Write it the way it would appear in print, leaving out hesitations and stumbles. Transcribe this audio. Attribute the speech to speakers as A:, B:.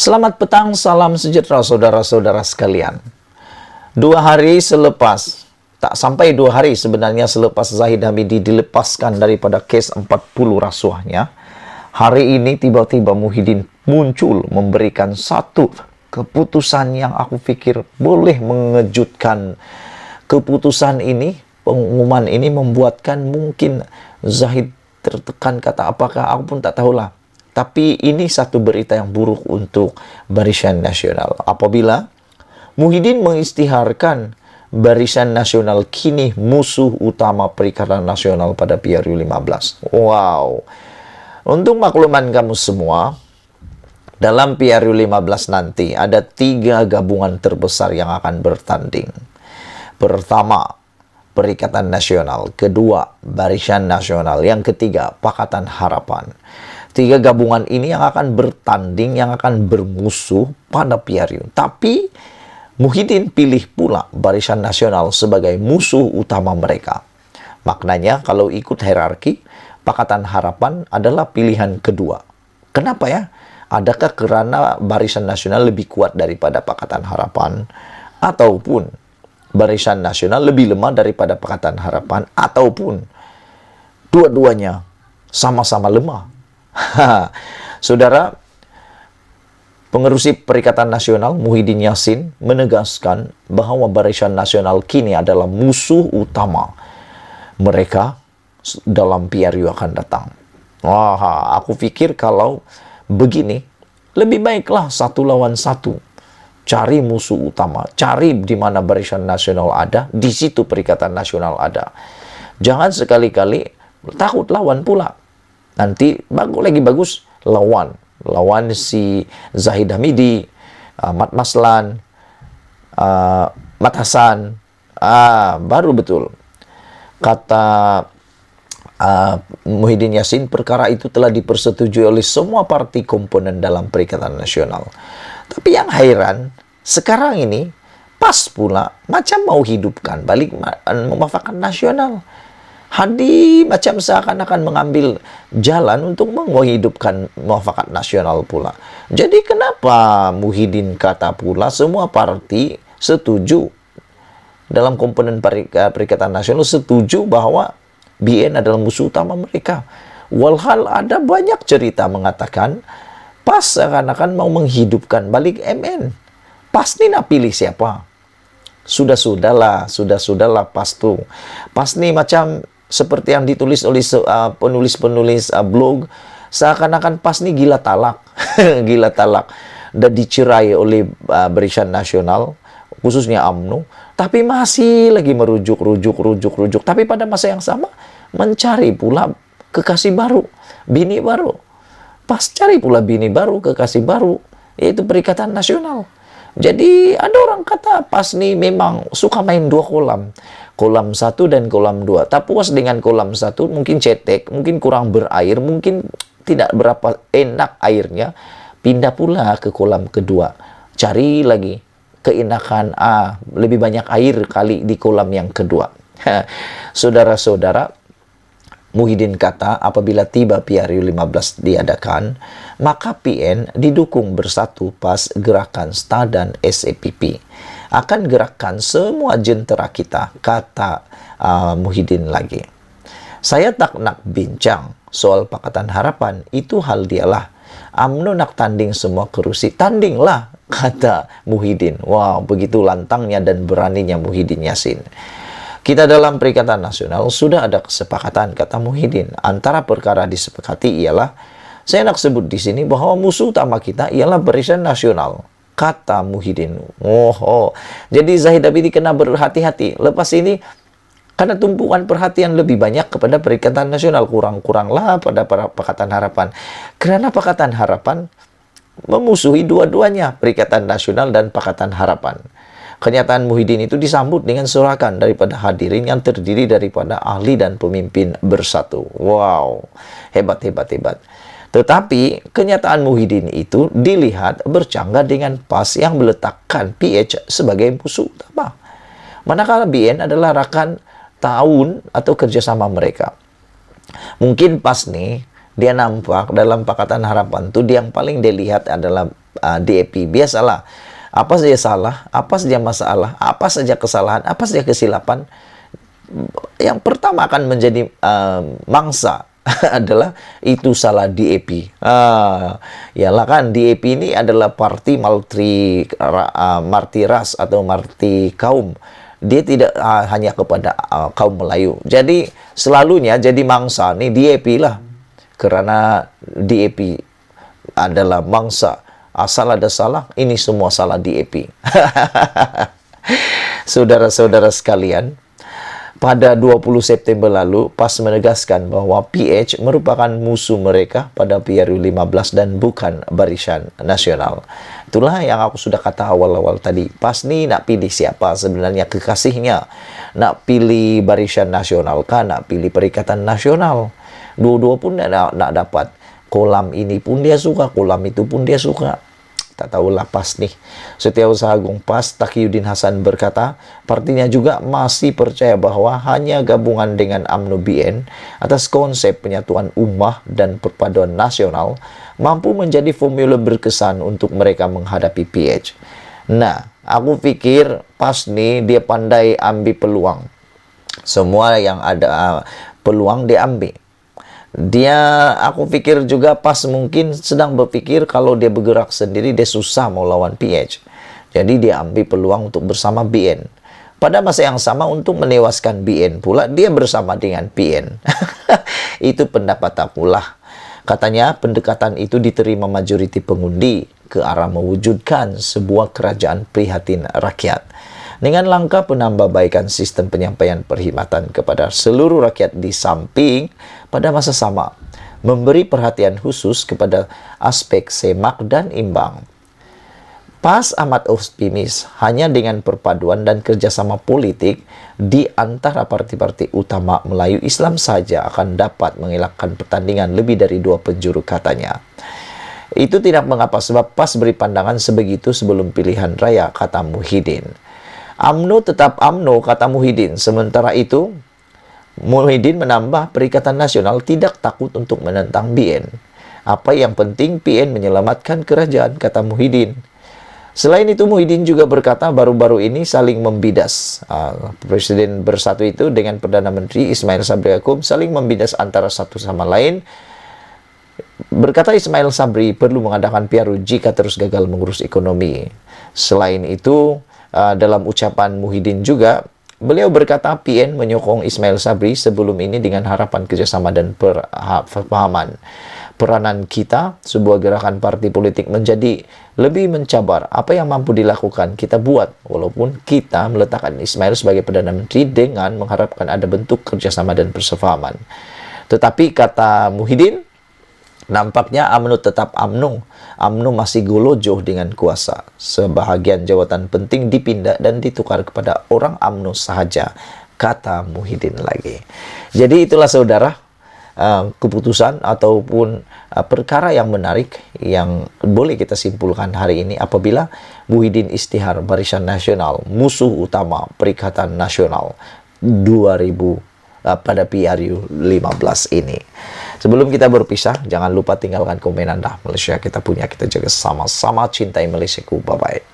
A: Selamat petang, salam sejahtera saudara-saudara sekalian. 2 hari selepas, tak sampai 2 hari sebenarnya selepas Zahid Hamidi dilepaskan daripada kes 40 rasuahnya, hari ini tiba-tiba Muhyiddin muncul memberikan satu keputusan yang aku pikir boleh mengejutkan. Keputusan ini, pengumuman ini membuatkan mungkin Zahid tertekan, kata apakah, aku pun tak tahulah. Tapi ini satu berita yang buruk untuk Barisan Nasional. Apabila Muhyiddin mengisytiharkan Barisan Nasional kini musuh utama Perikatan Nasional pada PRU 15. Wow. Untuk makluman kamu semua, dalam PRU 15 nanti ada 3 gabungan terbesar yang akan bertanding. Pertama, Perikatan Nasional. Kedua, Barisan Nasional. Yang ketiga, Pakatan Harapan. 3 gabungan ini yang akan bertanding, yang akan bermusuh pada PRU. Tapi Muhyiddin pilih pula Barisan Nasional sebagai musuh utama mereka. Maknanya kalau ikut hierarki, Pakatan Harapan adalah pilihan kedua. Kenapa ya? Adakah karena Barisan Nasional lebih kuat daripada Pakatan Harapan? Ataupun Barisan Nasional lebih lemah daripada Pakatan Harapan? Ataupun dua-duanya sama-sama lemah? Saudara, pengerusi Perikatan Nasional Muhyiddin Yassin menegaskan bahwa Barisan Nasional kini adalah musuh utama mereka dalam PRU akan datang. Wah, aku pikir kalau begini, lebih baiklah 1 lawan 1. Cari musuh utama, cari di mana Barisan Nasional ada, di situ Perikatan Nasional ada. Jangan sekali-kali takut lawan pula. Nanti bagus lawan si Zahid Hamidi, Mat Maslan, Mat Hasan. Baru betul kata Muhyiddin Yassin, perkara itu telah dipersetujui oleh semua parti komponen dalam Perikatan Nasional. Tapi yang heran sekarang ini pas pula macam mau hidupkan balik Mufakat Nasional. Hadi macam seakan-akan mengambil jalan untuk menghidupkan Mufakat Nasional pula. Jadi kenapa Muhyiddin kata pula semua parti setuju dalam komponen Perikatan Nasional setuju bahwa BN adalah musuh utama mereka. Walhal ada banyak cerita mengatakan pas seakan-akan mau menghidupkan balik MN. Pas ni nak pilih siapa? Sudahlah pas tu. Pas ni macam seperti yang ditulis oleh penulis-penulis blog, seakan-akan pas ni gila talak. Gila talak. Dan dicerai oleh Barisan Nasional, khususnya UMNO. Tapi masih lagi merujuk. Tapi pada masa yang sama, mencari pula kekasih baru, bini baru. Pas cari pula bini baru, kekasih baru, yaitu Perikatan Nasional. Jadi ada orang kata pas ni memang suka main 2 kolam. Kolam 1 dan kolam 2. Tak puas dengan kolam 1, mungkin cetek, mungkin kurang berair, mungkin tidak berapa enak airnya. Pindah pula ke kolam kedua. Cari lagi keenakan, lebih banyak air kali di kolam yang kedua. Saudara-saudara, Muhyiddin kata apabila tiba PRU 15 diadakan, maka PN didukung bersatu pas gerakan STA dan SAPP. Akan gerakan semua jentera kita, kata Muhyiddin lagi. Saya tak nak bincang soal Pakatan Harapan, itu hal dialah. UMNO nak tanding semua kerusi, tandinglah, kata Muhyiddin. Wow, begitu lantangnya dan beraninya Muhyiddin Yassin. Kita dalam Perikatan Nasional sudah ada kesepakatan, kata Muhyiddin. Antara perkara disepakati ialah, saya nak sebut di sini bahwa musuh utama kita ialah Barisan Nasional, kata Muhyiddin. Jadi Zahid Hamidi kena berhati-hati. Lepas ini, karena tumpukan perhatian lebih banyak kepada Perikatan Nasional, kurang-kuranglah pada Pakatan Harapan. Karena Pakatan Harapan memusuhi dua-duanya, Perikatan Nasional dan Pakatan Harapan. Kenyataan Muhyiddin itu disambut dengan sorakan daripada hadirin yang terdiri daripada ahli dan pemimpin bersatu. Wow, hebat. Tetapi kenyataan Muhyiddin itu dilihat bercanggah dengan PAS yang meletakkan PH sebagai musuh utama. Manakala BN adalah rakan tahun atau kerjasama mereka. Mungkin PAS nih, dia nampak dalam Pakatan Harapan itu yang paling dilihat adalah DAP. Biasalah, apa saja salah, apa saja masalah, apa saja kesalahan, apa saja kesilapan, yang pertama akan menjadi mangsa adalah itu salah DAP. Yalah kan, DAP ini adalah parti multi ras atau multi kaum. Dia tidak hanya kepada kaum Melayu. Jadi selalunya jadi mangsa nih DAP lah. Karena DAP adalah mangsa. Asal ada salah, ini semua salah DAP. Saudara-saudara sekalian, pada 20 September lalu, PAS menegaskan bahwa PH merupakan musuh mereka pada PRU 15 dan bukan Barisan Nasional. Itulah yang aku sudah kata awal-awal tadi. PAS ni nak pilih siapa sebenarnya kekasihnya? Nak pilih Barisan Nasional kah? Nak pilih Perikatan Nasional? Dua-dua pun nak dapat. Kolam ini pun dia suka, kolam itu pun dia suka. Tak tahulah PAS nih. Setiausaha Agung PAS Taqiyuddin Hasan berkata, partinya juga masih percaya bahwa hanya gabungan dengan UMNO BN atas konsep penyatuan ummah dan perpaduan nasional mampu menjadi formula berkesan untuk mereka menghadapi PH. Nah, aku pikir PAS nih dia pandai ambil peluang. Semua yang ada peluang dia ambil. Aku pikir juga PAS mungkin sedang berpikir kalau dia bergerak sendiri dia susah mau lawan PH. Jadi dia ambil peluang untuk bersama BN. Pada masa yang sama untuk menewaskan BN pula dia bersama dengan PN. Itu pendapat akulah. Katanya pendekatan itu diterima majoriti pengundi ke arah mewujudkan sebuah kerajaan prihatin rakyat. Dengan langkah penambahbaikan sistem penyampaian perkhidmatan kepada seluruh rakyat di samping pada masa sama memberi perhatian khusus kepada aspek semak dan imbang. PAS amat optimis hanya dengan perpaduan dan kerjasama politik di antara parti-parti utama Melayu Islam saja akan dapat mengelakkan pertandingan lebih dari 2 penjuru katanya. Itu tidak mengapa sebab PAS beri pandangan sebegitu sebelum pilihan raya, kata Muhyiddin. UMNO tetap UMNO, kata Muhyiddin. Sementara itu, Muhyiddin menambah Perikatan Nasional tidak takut untuk menentang BN. Apa yang penting PN menyelamatkan kerajaan, kata Muhyiddin. Selain itu, Muhyiddin juga berkata baru-baru ini saling membidas. Presiden bersatu itu dengan Perdana Menteri Ismail Sabri Yaakob saling membidas antara satu sama lain. Berkata Ismail Sabri perlu mengadakan PRU jika terus gagal mengurus ekonomi. Selain itu, dalam ucapan Muhyiddin juga, beliau berkata PN menyokong Ismail Sabri sebelum ini dengan harapan kerjasama dan pemahaman. Peranan kita, sebuah gerakan parti politik menjadi lebih mencabar. Apa yang mampu dilakukan, kita buat. Walaupun kita meletakkan Ismail sebagai Perdana Menteri dengan mengharapkan ada bentuk kerjasama dan persefahaman. Tetapi, kata Muhyiddin, nampaknya UMNO tetap UMNO. UMNO masih golojoh dengan kuasa. Sebahagian jawatan penting dipindah dan ditukar kepada orang UMNO sahaja, kata Muhyiddin lagi. Jadi itulah saudara, keputusan ataupun perkara yang menarik yang boleh kita simpulkan hari ini apabila Muhyiddin istihar Barisan Nasional, musuh utama Perikatan Nasional 2000 pada PRU 15 ini. Sebelum kita berpisah, jangan lupa tinggalkan komen Anda. Malaysia kita punya, kita jaga sama-sama, cintai Malaysiaku. Bye-bye.